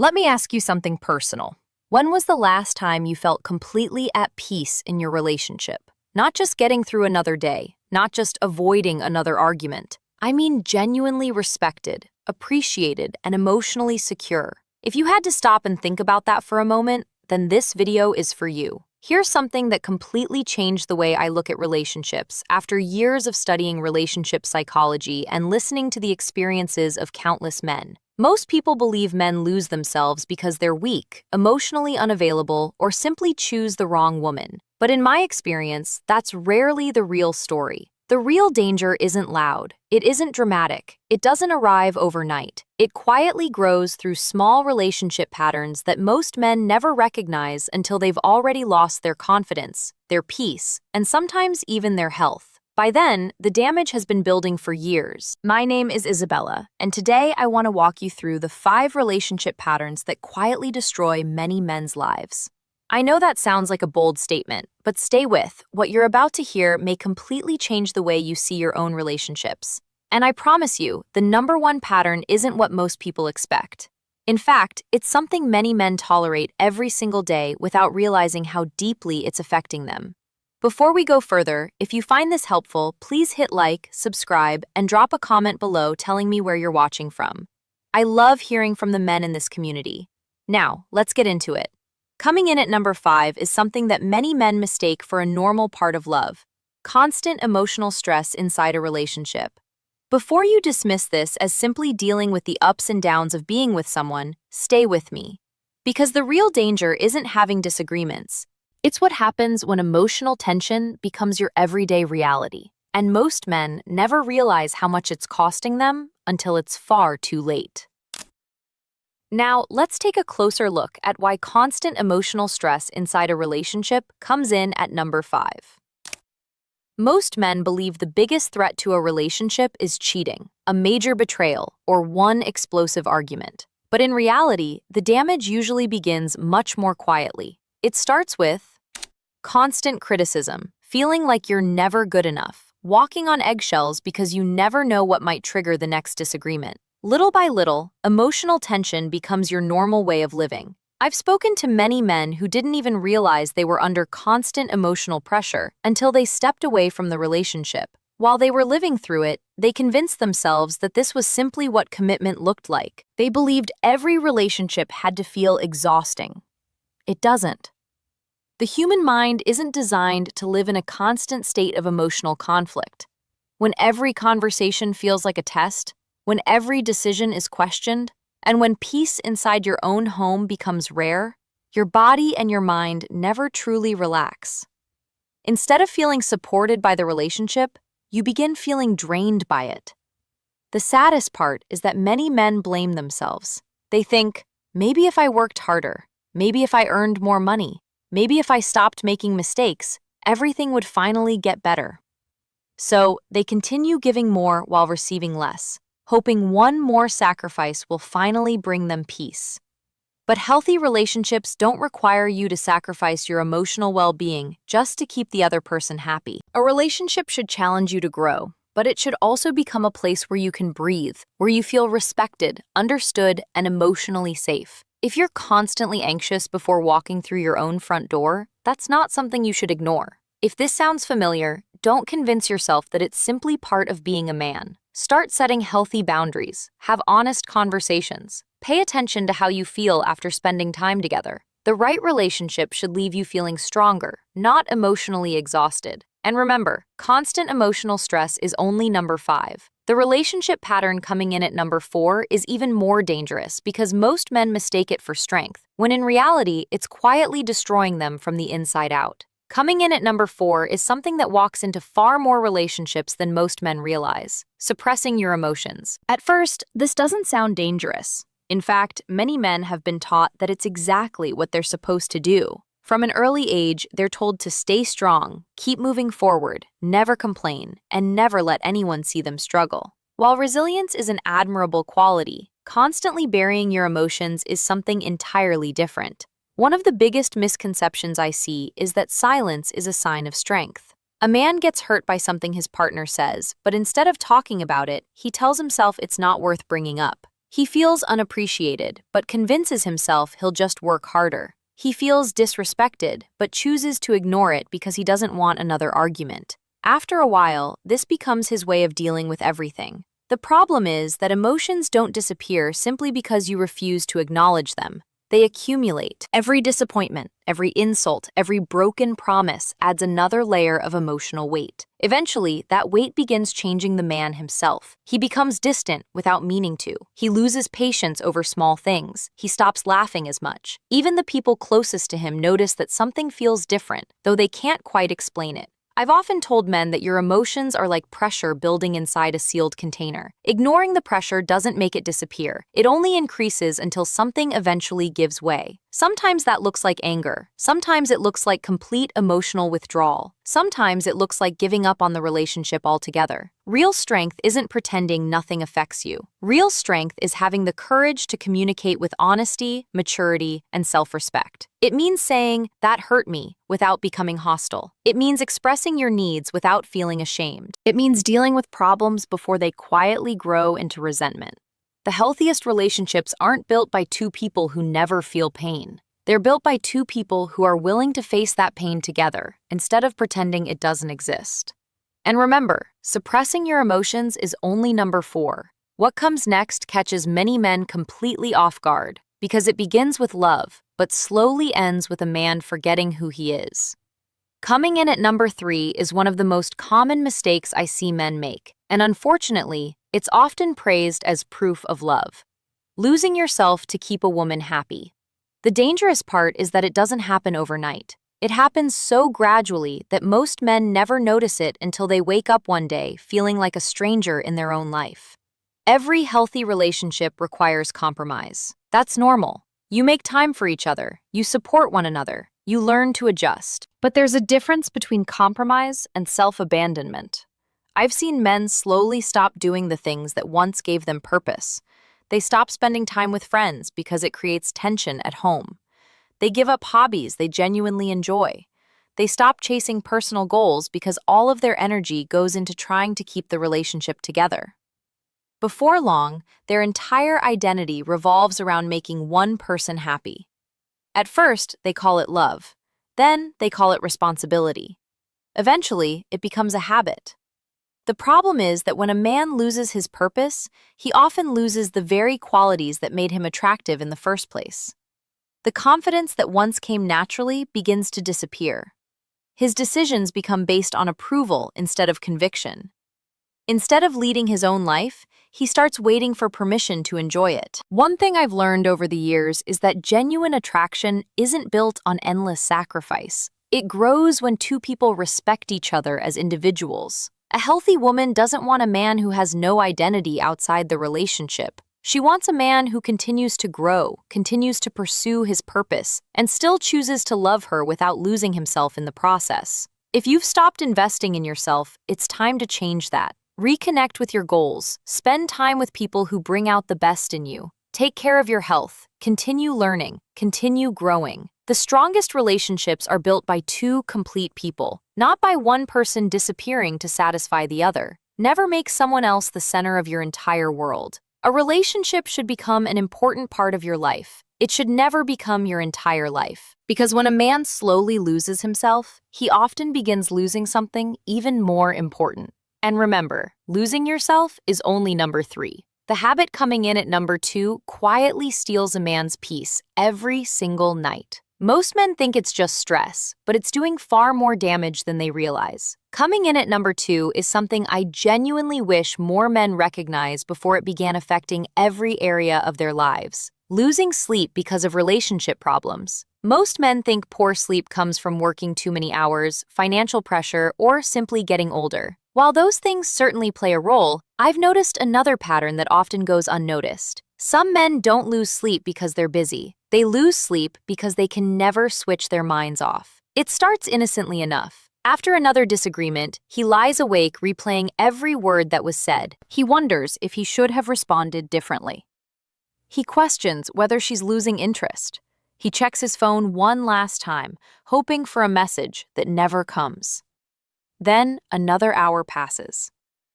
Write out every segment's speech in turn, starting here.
Let me ask you something personal. When was the last time you felt completely at peace in your relationship? Not just getting through another day, not just avoiding another argument. I mean genuinely respected, appreciated, and emotionally secure. If you had to stop and think about that for a moment, then this video is for you. Here's something that completely changed the way I look at relationships after years of studying relationship psychology and listening to the experiences of countless men. Most people believe men lose themselves because they're weak, emotionally unavailable, or simply choose the wrong woman. But in my experience, that's rarely the real story. The real danger isn't loud. It isn't dramatic. It doesn't arrive overnight. It quietly grows through small relationship patterns that most men never recognize until they've already lost their confidence, their peace, and sometimes even their health. By then, the damage has been building for years. My name is Isabella, and today I want to walk you through the 5 relationship patterns that quietly destroy many men's lives. I know that sounds like a bold statement, but stay with. What you're about to hear may completely change the way you see your own relationships. And I promise you, the number one pattern isn't what most people expect. In fact, it's something many men tolerate every single day without realizing how deeply it's affecting them. Before we go further, if you find this helpful, please hit like, subscribe, and drop a comment below telling me where you're watching from. I love hearing from the men in this community. Now, let's get into it. Coming in at number 5 is something that many men mistake for a normal part of love: constant emotional stress inside a relationship. Before you dismiss this as simply dealing with the ups and downs of being with someone, stay with me. Because the real danger isn't having disagreements. It's what happens when emotional tension becomes your everyday reality. And most men never realize how much it's costing them until it's far too late. Now, let's take a closer look at why constant emotional stress inside a relationship comes in at number 5. Most men believe the biggest threat to a relationship is cheating, a major betrayal, or one explosive argument. But in reality, the damage usually begins much more quietly. It starts with constant criticism, feeling like you're never good enough, walking on eggshells because you never know what might trigger the next disagreement. Little by little, emotional tension becomes your normal way of living. I've spoken to many men who didn't even realize they were under constant emotional pressure until they stepped away from the relationship. While they were living through it, they convinced themselves that this was simply what commitment looked like. They believed every relationship had to feel exhausting. It doesn't. The human mind isn't designed to live in a constant state of emotional conflict. When every conversation feels like a test, when every decision is questioned, and when peace inside your own home becomes rare, your body and your mind never truly relax. Instead of feeling supported by the relationship, you begin feeling drained by it. The saddest part is that many men blame themselves. They think, maybe if I worked harder, maybe if I earned more money, maybe if I stopped making mistakes, everything would finally get better. So they continue giving more while receiving less, hoping one more sacrifice will finally bring them peace. But healthy relationships don't require you to sacrifice your emotional well-being just to keep the other person happy. A relationship should challenge you to grow, but it should also become a place where you can breathe, where you feel respected, understood, and emotionally safe. If you're constantly anxious before walking through your own front door, that's not something you should ignore. If this sounds familiar, don't convince yourself that it's simply part of being a man. Start setting healthy boundaries. Have honest conversations. Pay attention to how you feel after spending time together. The right relationship should leave you feeling stronger, not emotionally exhausted. And remember, constant emotional stress is only number 5. The relationship pattern coming in at number 4 is even more dangerous because most men mistake it for strength, when in reality, it's quietly destroying them from the inside out. Coming in at number 4 is something that walks into far more relationships than most men realize: suppressing your emotions. At first, this doesn't sound dangerous. In fact, many men have been taught that it's exactly what they're supposed to do. From an early age, they're told to stay strong, keep moving forward, never complain, and never let anyone see them struggle. While resilience is an admirable quality, constantly burying your emotions is something entirely different. One of the biggest misconceptions I see is that silence is a sign of strength. A man gets hurt by something his partner says, but instead of talking about it, he tells himself it's not worth bringing up. He feels unappreciated, but convinces himself he'll just work harder. He feels disrespected, but chooses to ignore it because he doesn't want another argument. After a while, this becomes his way of dealing with everything. The problem is that emotions don't disappear simply because you refuse to acknowledge them. They accumulate. Every disappointment, every insult, every broken promise adds another layer of emotional weight. Eventually, that weight begins changing the man himself. He becomes distant without meaning to. He loses patience over small things. He stops laughing as much. Even the people closest to him notice that something feels different, though they can't quite explain it. I've often told men that your emotions are like pressure building inside a sealed container. Ignoring the pressure doesn't make it disappear. It only increases until something eventually gives way. Sometimes that looks like anger. Sometimes it looks like complete emotional withdrawal. Sometimes it looks like giving up on the relationship altogether. Real strength isn't pretending nothing affects you. Real strength is having the courage to communicate with honesty, maturity, and self-respect. It means saying, "That hurt me," without becoming hostile. It means expressing your needs without feeling ashamed. It means dealing with problems before they quietly grow into resentment. The healthiest relationships aren't built by two people who never feel pain. They're built by two people who are willing to face that pain together instead of pretending it doesn't exist. And remember, suppressing your emotions is only number 4. What comes next catches many men completely off guard because it begins with love, but slowly ends with a man forgetting who he is. Coming in at number 3 is one of the most common mistakes I see men make, and unfortunately, it's often praised as proof of love. Losing yourself to keep a woman happy. The dangerous part is that it doesn't happen overnight. It happens so gradually that most men never notice it until they wake up one day feeling like a stranger in their own life. Every healthy relationship requires compromise. That's normal. You make time for each other. You support one another. You learn to adjust. But there's a difference between compromise and self-abandonment. I've seen men slowly stop doing the things that once gave them purpose. They stop spending time with friends because it creates tension at home. They give up hobbies they genuinely enjoy. They stop chasing personal goals because all of their energy goes into trying to keep the relationship together. Before long, their entire identity revolves around making one person happy. At first, they call it love. Then, they call it responsibility. Eventually, it becomes a habit. The problem is that when a man loses his purpose, he often loses the very qualities that made him attractive in the first place. The confidence that once came naturally begins to disappear. His decisions become based on approval instead of conviction. Instead of leading his own life, he starts waiting for permission to enjoy it. One thing I've learned over the years is that genuine attraction isn't built on endless sacrifice. It grows when two people respect each other as individuals. A healthy woman doesn't want a man who has no identity outside the relationship. She wants a man who continues to grow, continues to pursue his purpose, and still chooses to love her without losing himself in the process. If you've stopped investing in yourself, it's time to change that. Reconnect with your goals. Spend time with people who bring out the best in you. Take care of your health. Continue learning. Continue growing. The strongest relationships are built by two complete people, not by one person disappearing to satisfy the other. Never make someone else the center of your entire world. A relationship should become an important part of your life. It should never become your entire life. Because when a man slowly loses himself, he often begins losing something even more important. And remember, losing yourself is only number 3. The habit coming in at number 2 quietly steals a man's peace every single night. Most men think it's just stress, but it's doing far more damage than they realize. Coming in at number 2 is something I genuinely wish more men recognize before it began affecting every area of their lives. Losing sleep because of relationship problems. Most men think poor sleep comes from working too many hours, financial pressure, or simply getting older. While those things certainly play a role, I've noticed another pattern that often goes unnoticed. Some men don't lose sleep because they're busy. They lose sleep because they can never switch their minds off. It starts innocently enough. After another disagreement, he lies awake replaying every word that was said. He wonders if he should have responded differently. He questions whether she's losing interest. He checks his phone one last time, hoping for a message that never comes. Then another hour passes.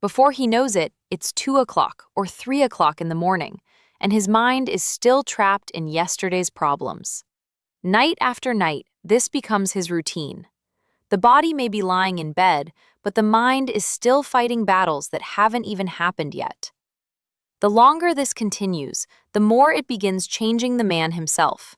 Before he knows it, it's 2 o'clock or 3 o'clock in the morning, and his mind is still trapped in yesterday's problems. Night after night, this becomes his routine. The body may be lying in bed, but the mind is still fighting battles that haven't even happened yet. The longer this continues, the more it begins changing the man himself.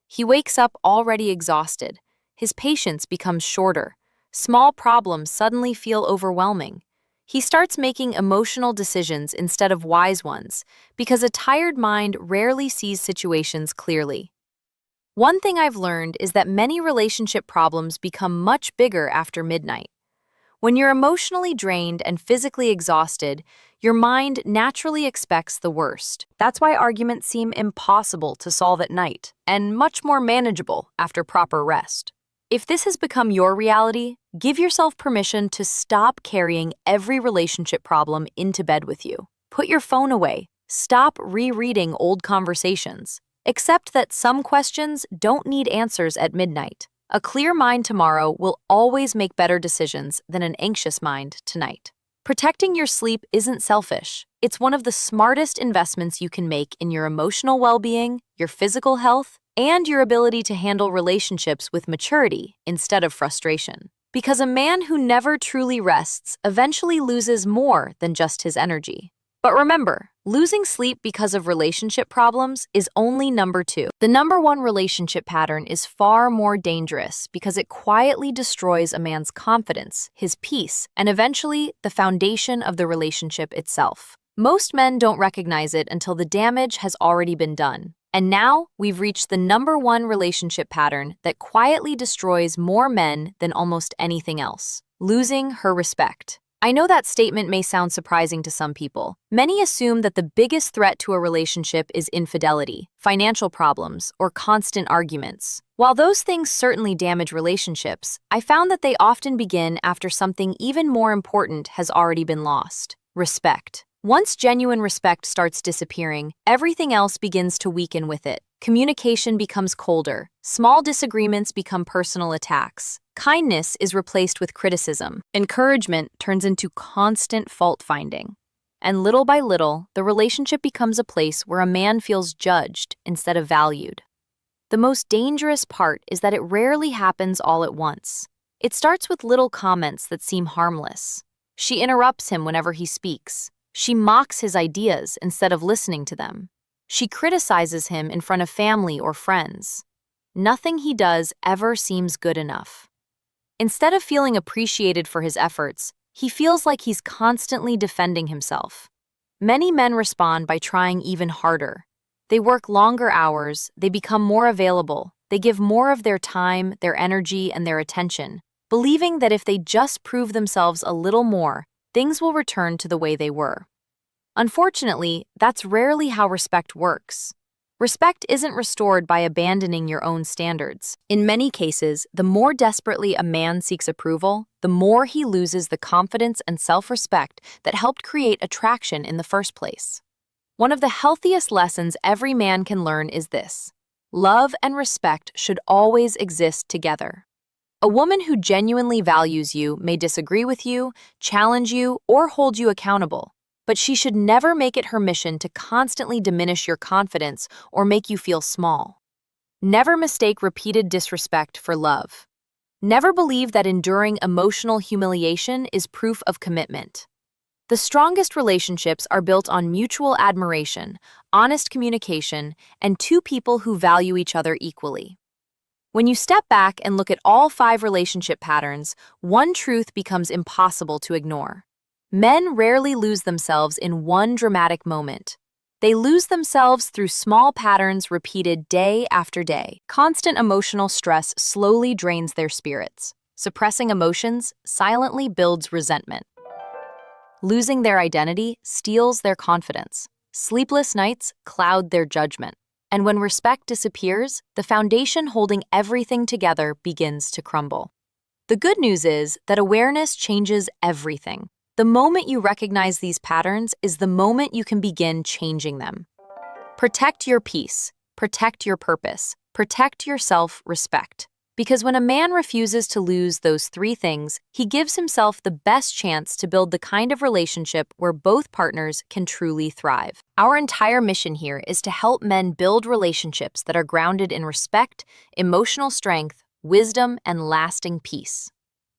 He wakes up already exhausted. His patience becomes shorter. Small problems suddenly feel overwhelming. He starts making emotional decisions instead of wise ones, because a tired mind rarely sees situations clearly. One thing I've learned is that many relationship problems become much bigger after midnight. When you're emotionally drained and physically exhausted, your mind naturally expects the worst. That's why arguments seem impossible to solve at night, and much more manageable after proper rest. If this has become your reality, give yourself permission to stop carrying every relationship problem into bed with you. Put your phone away. Stop rereading old conversations. Accept that some questions don't need answers at midnight. A clear mind tomorrow will always make better decisions than an anxious mind tonight. Protecting your sleep isn't selfish. It's one of the smartest investments you can make in your emotional well-being, your physical health, and your ability to handle relationships with maturity instead of frustration. Because a man who never truly rests eventually loses more than just his energy. But remember, losing sleep because of relationship problems is only number 2. The number 1 relationship pattern is far more dangerous because it quietly destroys a man's confidence, his peace, and eventually the foundation of the relationship itself. Most men don't recognize it until the damage has already been done. And now we've reached the number 1 relationship pattern that quietly destroys more men than almost anything else: losing her respect. I know that statement may sound surprising to some people. Many assume that the biggest threat to a relationship is infidelity, financial problems, or constant arguments. While those things certainly damage relationships, I found that they often begin after something even more important has already been lost: respect. Once genuine respect starts disappearing, everything else begins to weaken with it. Communication becomes colder. Small disagreements become personal attacks. Kindness is replaced with criticism. Encouragement turns into constant fault-finding. And little by little, the relationship becomes a place where a man feels judged instead of valued. The most dangerous part is that it rarely happens all at once. It starts with little comments that seem harmless. She interrupts him whenever he speaks. She mocks his ideas instead of listening to them. She criticizes him in front of family or friends. Nothing he does ever seems good enough. Instead of feeling appreciated for his efforts, he feels like he's constantly defending himself. Many men respond by trying even harder. They work longer hours, they become more available, they give more of their time, their energy, and their attention, believing that if they just prove themselves a little more, things will return to the way they were. Unfortunately, that's rarely how respect works. Respect isn't restored by abandoning your own standards. In many cases, the more desperately a man seeks approval, the more he loses the confidence and self-respect that helped create attraction in the first place. One of the healthiest lessons every man can learn is this: love and respect should always exist together. A woman who genuinely values you may disagree with you, challenge you, or hold you accountable, but she should never make it her mission to constantly diminish your confidence or make you feel small. Never mistake repeated disrespect for love. Never believe that enduring emotional humiliation is proof of commitment. The strongest relationships are built on mutual admiration, honest communication, and 2 people who value each other equally. When you step back and look at all 5 relationship patterns, one truth becomes impossible to ignore. Men rarely lose themselves in one dramatic moment. They lose themselves through small patterns repeated day after day. Constant emotional stress slowly drains their spirits. Suppressing emotions silently builds resentment. Losing their identity steals their confidence. Sleepless nights cloud their judgment. And when respect disappears, the foundation holding everything together begins to crumble. The good news is that awareness changes everything. The moment you recognize these patterns is the moment you can begin changing them. Protect your peace, protect your purpose, protect your self-respect. Because when a man refuses to lose those three things, he gives himself the best chance to build the kind of relationship where both partners can truly thrive. Our entire mission here is to help men build relationships that are grounded in respect, emotional strength, wisdom, and lasting peace.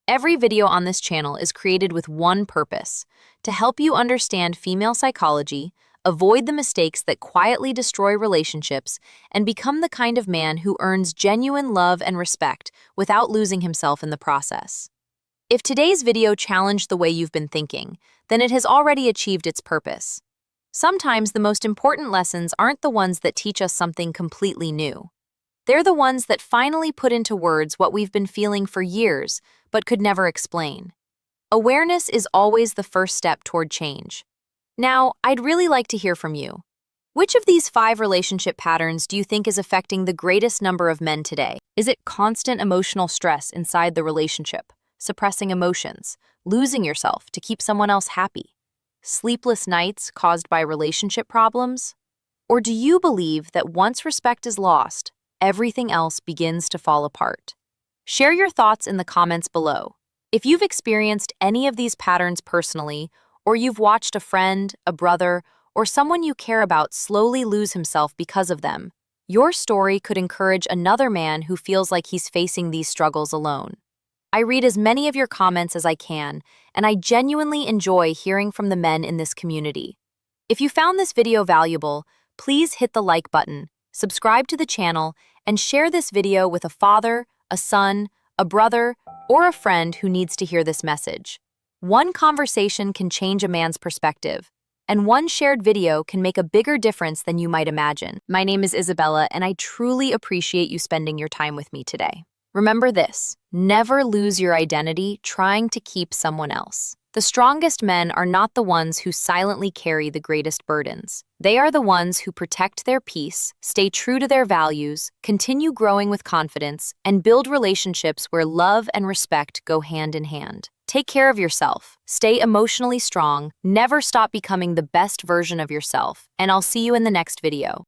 Every video on this channel is created with one purpose: to help you understand female psychology, avoid the mistakes that quietly destroy relationships, and become the kind of man who earns genuine love and respect without losing himself in the process. If today's video challenged the way you've been thinking, then it has already achieved its purpose. Sometimes the most important lessons aren't the ones that teach us something completely new. They're the ones that finally put into words what we've been feeling for years, but could never explain. Awareness is always the first step toward change. Now, I'd really like to hear from you. Which of these 5 relationship patterns do you think is affecting the greatest number of men today? Is it constant emotional stress inside the relationship, suppressing emotions, losing yourself to keep someone else happy? Sleepless nights caused by relationship problems? Or do you believe that once respect is lost, everything else begins to fall apart? Share your thoughts in the comments below. If you've experienced any of these patterns personally, or you've watched a friend, a brother, or someone you care about slowly lose himself because of them, your story could encourage another man who feels like he's facing these struggles alone. I read as many of your comments as I can, and I genuinely enjoy hearing from the men in this community. If you found this video valuable, please hit the like button, subscribe to the channel, and share this video with a father, a son, a brother, or a friend who needs to hear this message. One conversation can change a man's perspective, and one shared video can make a bigger difference than you might imagine. My name is Isabella, and I truly appreciate you spending your time with me today. Remember this: never lose your identity trying to keep someone else. The strongest men are not the ones who silently carry the greatest burdens. They are the ones who protect their peace, stay true to their values, continue growing with confidence, and build relationships where love and respect go hand in hand. Take care of yourself, stay emotionally strong, never stop becoming the best version of yourself, and I'll see you in the next video.